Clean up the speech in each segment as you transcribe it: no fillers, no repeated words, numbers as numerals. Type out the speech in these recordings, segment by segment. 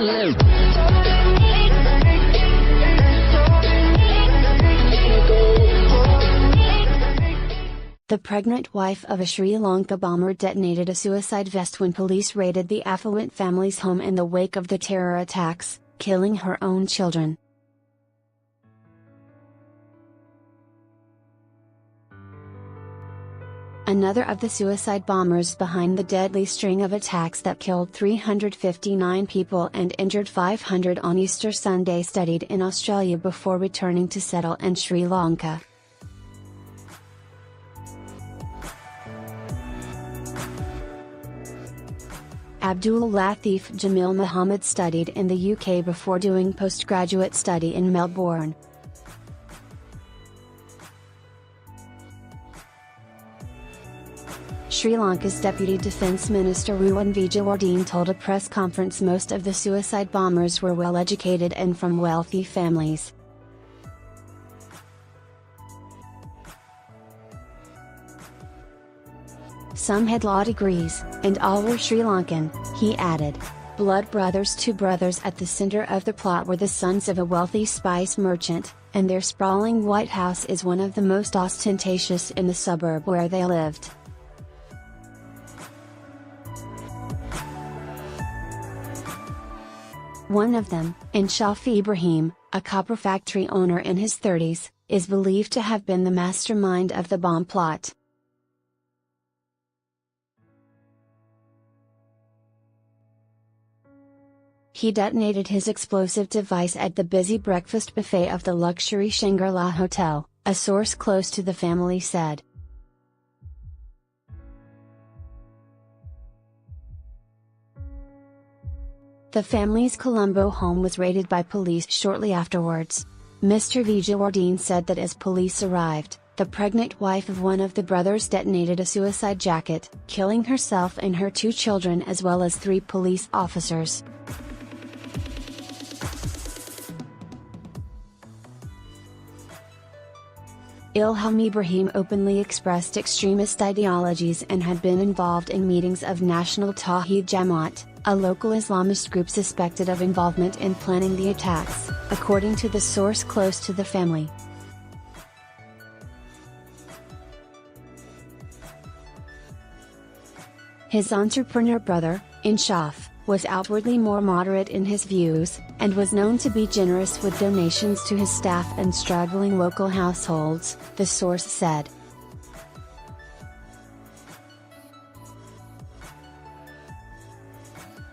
The pregnant wife of a Sri Lanka bomber detonated a suicide vest when police raided the affluent family's home in the wake of the terror attacks, killing her own children. Another of the suicide bombers behind the deadly string of attacks that killed 359 people and injured 500 on Easter Sunday studied in Australia before returning to settle in Sri Lanka. Abdul Latif Jamil Muhammad studied in the UK before doing postgraduate study in Melbourne. Sri Lanka's Deputy Defence Minister Ruwan Vijayawardene told a press conference most of the suicide bombers were well-educated and from wealthy families. Some had law degrees, and all were Sri Lankan, he added. Blood brothers. Two brothers at the center of the plot were the sons of a wealthy spice merchant, and their sprawling white house is one of the most ostentatious in the suburb where they lived. One of them, Inshaf Ibrahim, a copper factory owner in his 30s, is believed to have been the mastermind of the bomb plot. He detonated his explosive device at the busy breakfast buffet of the luxury Shangri-La Hotel, a source close to the family said. The family's Colombo home was raided by police shortly afterwards. Mr. Vijayawardene said that as police arrived, the pregnant wife of one of the brothers detonated a suicide jacket, killing herself and her two children as well as 3 police officers. Ilham Ibrahim openly expressed extremist ideologies and had been involved in meetings of National Tawheed Jamaat, a local Islamist group suspected of involvement in planning the attacks, according to the source close to the family. His entrepreneur brother, Inshaf, was outwardly more moderate in his views, and was known to be generous with donations to his staff and struggling local households, the source said.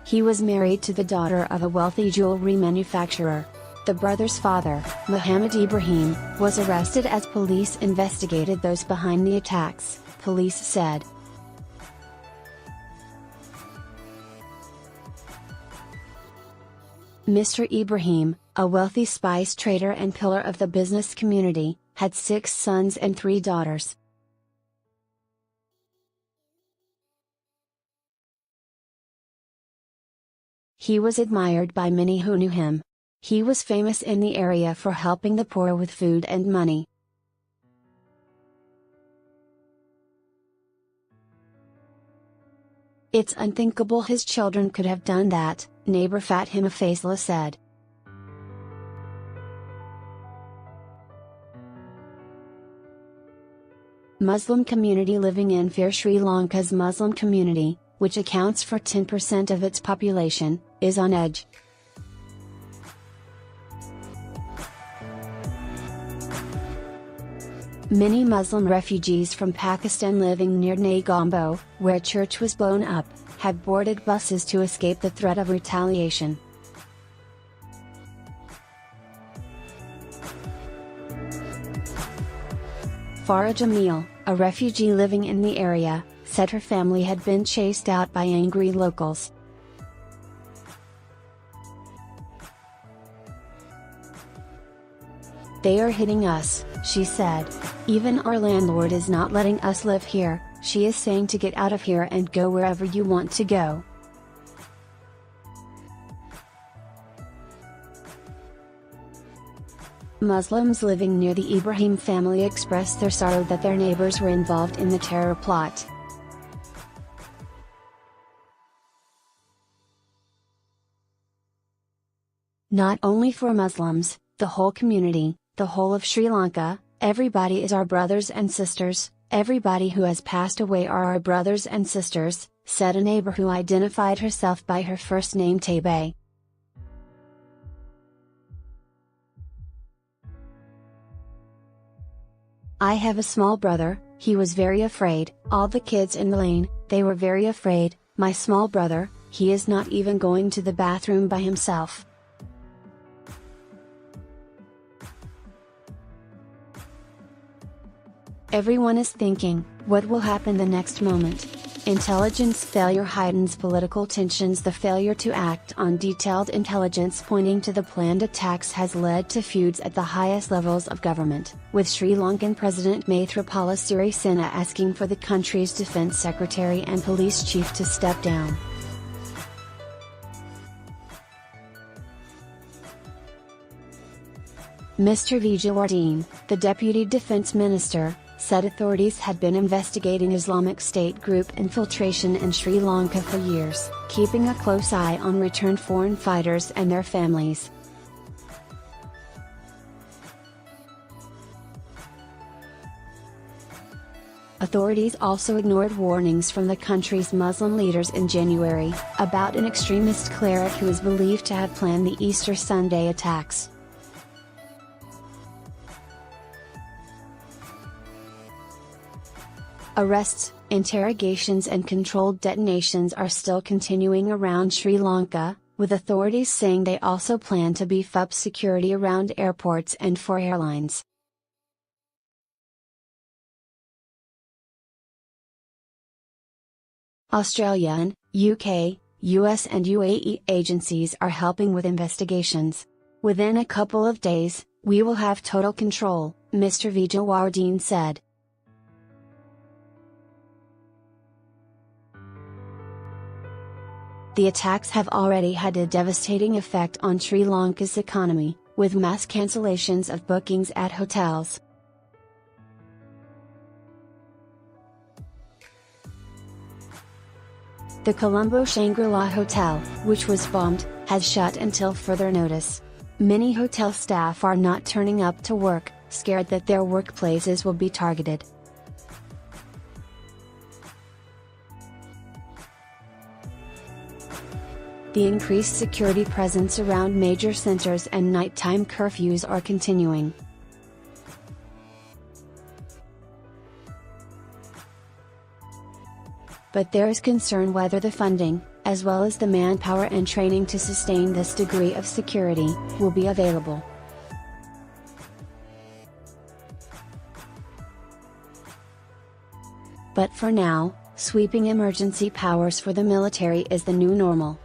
He was married to the daughter of a wealthy jewelry manufacturer. The brother's father, Muhammad Ibrahim, was arrested as police investigated those behind the attacks, police said. Mr. Ibrahim, a wealthy spice trader and pillar of the business community, had 6 sons and 3 daughters. He was admired by many who knew him. He was famous in the area for helping the poor with food and money. It's unthinkable his children could have done that, neighbor Fatima Faisla said. Muslim community living in fear. Sri Lanka's Muslim community, which accounts for 10% of its population, is on edge. Many Muslim refugees from Pakistan living near Negombo, where a church was blown up, had boarded buses to escape the threat of retaliation. Farah Jamil, a refugee living in the area, said her family had been chased out by angry locals. They are hitting us, she said. Even our landlord is not letting us live here, she is saying to get out of here and go wherever you want to go. Muslims living near the Ibrahim family expressed their sorrow that their neighbors were involved in the terror plot. Not only for Muslims, the whole community, the whole of Sri Lanka, everybody is our brothers and sisters, everybody who has passed away are our brothers and sisters, said a neighbor who identified herself by her first name Tebe. I have a small brother, he was very afraid, all the kids in the lane, they were very afraid, my small brother, he is not even going to the bathroom by himself. Everyone is thinking, what will happen the next moment? Intelligence failure heightens political tensions. The failure to act on detailed intelligence pointing to the planned attacks has led to feuds at the highest levels of government, with Sri Lankan President Maithripala Sirisena asking for the country's defense secretary and police chief to step down. Mr. Vijayawardene, the deputy defense minister, said authorities had been investigating Islamic State group infiltration in Sri Lanka for years, keeping a close eye on returned foreign fighters and their families. Authorities also ignored warnings from the country's Muslim leaders in January, about an extremist cleric who is believed to have planned the Easter Sunday attacks. Arrests, interrogations and controlled detonations are still continuing around Sri Lanka, with authorities saying they also plan to beef up security around airports and for airlines. Australian, UK, US and UAE agencies are helping with investigations. Within a couple of days, we will have total control, Mr. Vijayawardene said. The attacks have already had a devastating effect on Sri Lanka's economy, with mass cancellations of bookings at hotels. The Colombo Shangri-La Hotel, which was bombed, has shut until further notice. Many hotel staff are not turning up to work, scared that their workplaces will be targeted. The increased security presence around major centers and nighttime curfews are continuing. But there is concern whether the funding, as well as the manpower and training to sustain this degree of security, will be available. But for now, sweeping emergency powers for the military is the new normal.